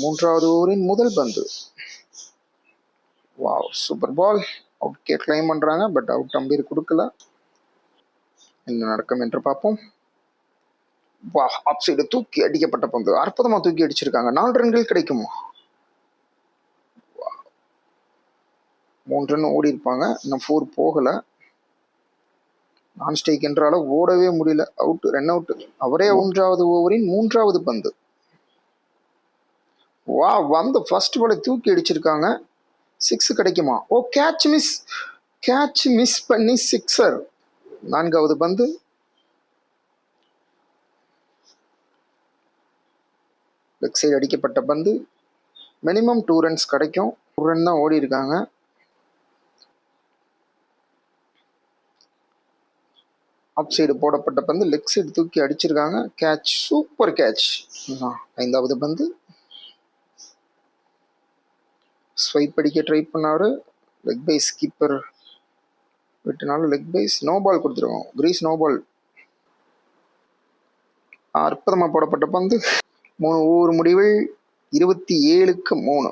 மூன்றாவது ஓவரின் முதல் பந்து. வாவ், சூப்பர் பால். அவுட் கிளைம் பண்றாங்க, பட் அவுட் அம்பீர் கொடுக்கல. என்ன நடக்கும் என்று பார்ப்போம். வா, ஆப் சைடு தூக்கி அடிக்கப்பட்ட பந்து. அற்புதமா தூக்கி அடிச்சிருக்காங்க. 4 ரன்கள் கிடைக்குமா? 3 ரன் ஓடி இருப்பாங்க, இன்னும் 4 போகல. நான் ஸ்ட்ரைக் என்றால ஓடவே முடியல. Out, run out. அவரே 3வது ஓவரின் 3வது பந்து. வா, வந்து ஃபர்ஸ்ட் பாலை தூக்கி அடிச்சிருக்காங்க. 6 கிடைக்குமா? ஓ, கேட்ச் மிஸ் பண்ணி 6. 4வது பந்து. லெக் சைடு அடிக்கப்பட்ட பந்து. மினிமம் 2 ரன்ஸ் கிடைக்கும். 1 ரன் தான் ஓடி இருக்காங்க. ஆப் சைடு போடப்பட்ட பந்து, லெக் சைடு தூக்கி அடிச்சிருக்காங்க. Catch, super catch. 5வது பந்து. ஸ்வைப் அடிக்க ட்ரை பண்ணாரு. லெக் பை ஸ்கீப்பர் விட்டுனாலும் லெக் பைஸ். நோ பால் கொடுத்துருவோம். Crease no ball. அற்புதமா போடப்பட்ட பந்து. 3 ஓவர் முடிவில் 27-3.